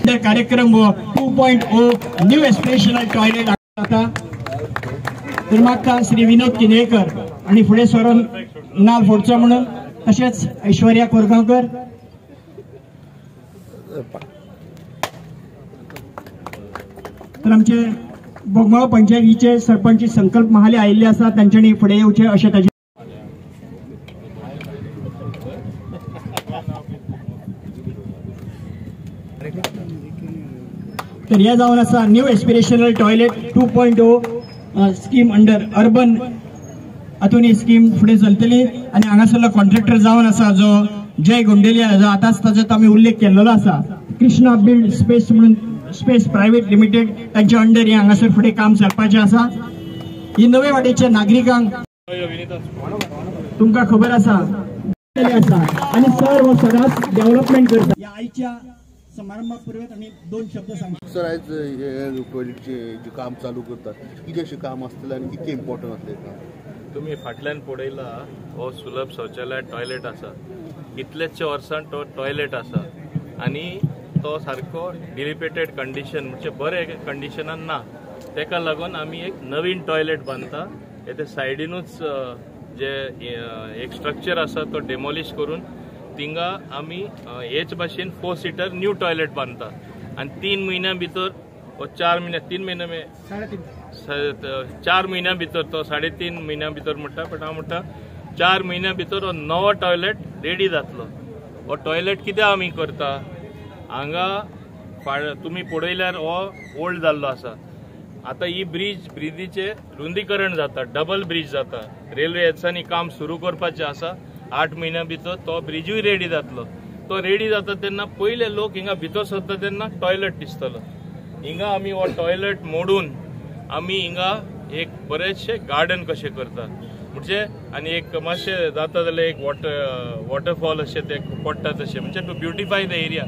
कार्यक्रम 2.0 new aspirational toilet आता तर म्हाका श्री विनोद किनयेकर आणि फुडें सरून नाल फोडचो म्हणून तशेंच ऐश्वर्या कोरगांवकर तर आमचे बोगमाळो पंचायतीचे सरपंच संकल्प महाले आयिल्ले आसा तांच्यांनी फुडें येवचे अशें ताचे तर हे जावन आसा new aspirational toilet 2.0 scheme under urban हातून ही स्कीम फुडें चलतली आणि हांगासरलो कॉन्ट्रॅक्टर जावन आसा जो जय गोंडेलिया जो आतांच ताचो आमी उल्लेख केल्लो आसा कृष्णा बिल्ड स्पेस म्हणून स्पेस प्रायव्हेट लिमिटेड तांच्या अंडर हे हांगासर फुडें काम चलपाचें आसा। ही नवे वाटेच्या नागरिकांक तुमकां खबर आसा आणि सर्व सदांच डेव्हलपमेंट करता। ह्या आयच्या समारंभा पूर्वेत आमी दोन शब्द सांगता। सर आज हे टॉयलेटचे जे काम चालू करतात कितेंशें काम आसतलें आनी कितलें इम्पॉर्टंट आसलें काम तुम्ही फाटल्यान पळयला हो सुलभ शौचालय टॉयलेट आसा कितलेशे वर्सान तो टॉयलेट आसा आणि तो सारको डिलिपेटेड कंडिशन म्हणजे बरे कंडिशनान ना तेका लागून आमी एक नवीन टॉयलेट बांदता येते सायडीनूच जे एक स्ट्रक्चर आसा तो डेमोलिश करून थिंगा आमी हेच भाशेन 4 सीटर न्यू टॉयलेट बांदता आणि 3 म्हयन्या भितर 4 म्हयने 4 म्हयन्या भितर तो 3.5 म्हयन्या भितर म्हणटा पण हांव म्हणटा 4 म्हयन्या भितर हो नवो टॉयलेट रेडी जातलो। हो टॉयलेट कित्याक आमी करता हांगा तुम्ही पळयल्यार हो ओल्ड जाल्लो आसा आता ही ब्रिजीचे रुंदीकरण जाता डबल ब्रिज जाता रेल्वे एजसांनी काम सुरू करपाचें आसा 8 म्हयन्या भितर तो ब्रिजूय रेडी जातलो। तो रेडी जाता तेन्ना पयले लोक हिंगा भितर सरता तेन्ना टॉयलेट दिसतलो हिंगा आमी हो टॉयलेट मोडून आमी हिंगा एक बरेचशे गार्डन कशें करता म्हणजे आनी एक मातशें जाता जाल्यार एक वॉटरफॉल अशें ते पडटा तशें म्हणजे टू ब्युटिफाय द एरिया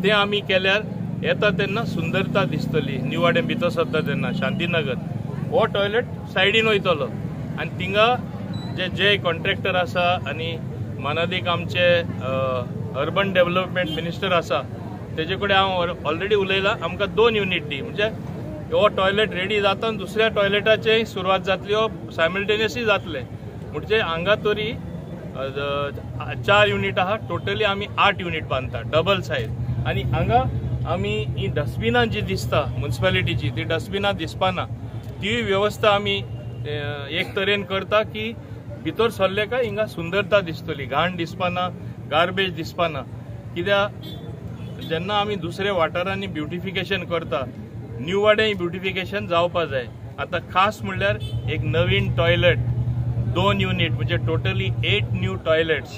ते आमी केल्यार येता तेन्ना सुंदरता दिसतली न्यू वाडें भितर सरता तेन्ना शांतीनगर हो टॉयलेट सायडीन वयतलो आनी थिंगा जे कॉन्ट्रॅक्टर आसा आनी मानादीक आमचे अर्बन डेव्हलपमेंट मिनिस्टर आसा तेजे कडेन हांव ऑलरेडी उलयलां आमकां 2 युनिट दी म्हणजे हो टॉयलेट रेडी जाता आनी दुसऱ्या टॉयलेटाची सुरवात जातली हो सायमल्टेनियसली जातले म्हणजे हांगा तरी 4 युनिट आहा टोटली आमी 8 युनिट बांदता डबल सायज आनी हांगा आमी ही डस्टबिनां जी दिसता म्युनिसिपालिटीची ती डस्टबिनां दिसपाना ती व्यवस्था आमी एक तरेन करता की भितर सरले काय हिंगा सुंदरता दिसतली घाण दिसपाना गार्बेज दिसपाना कित्याक जेन्ना आमी दुसऱ्या वाठारांनी ब्युटिफिकेशन करता न्यू वाडें ब्युटिफिकेशन जावपा जाय। आता खास म्हणल्यार एक नवीन टॉयलेट 2 युनिट म्हणजे टोटली 8 न्यू टॉयलेट्स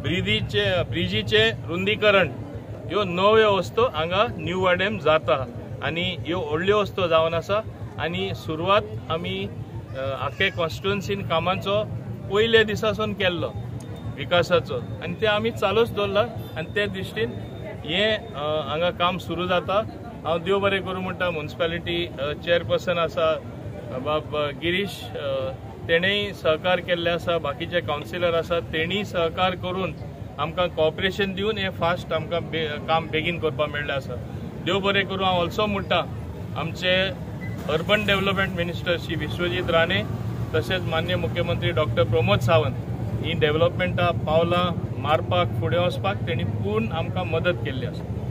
ब्रिजीचे रुंदीकरण ह्यो नव्यो वस्तू हांगा न्यू वाडें जाता आनी ह्यो व्हडल्यो वस्तू जावन आसा आनी सुरवात आमी आख्खे कॉन्स्टिट्युएन्सीन कामांचो पयले दिसासून केल्लो विकासाचो आनी ते आमी चालूच दवरला आनी ते दृश्टीन हे हांगा काम सुरू जाता। हांव देव बरें करूं म्हणटा म्युनिसिपालिटी चेअरपर्सन आसा बाब गिरीश तेणेय सहकार केल्ले आसा बाकीचे कावन्सिलर आसा तेणीय सहकार करून आमकां कॉपरेशन दिवन हे फास्ट आमकां काम बेगीन करपाक मेळ्ळें आसा। देव बरें करूं हांव ऑल्सो म्हणटा आमचे urban development minister Shri Vishwajit Rane तशेंच माननीय मुख्यमंत्री डॉक्टर प्रमोद सावंत ही डेव्हलपमेंटा पावलां मारपाक फुडें वचपाक तेणी पूर्ण आमकां मदत केल्ली आसा।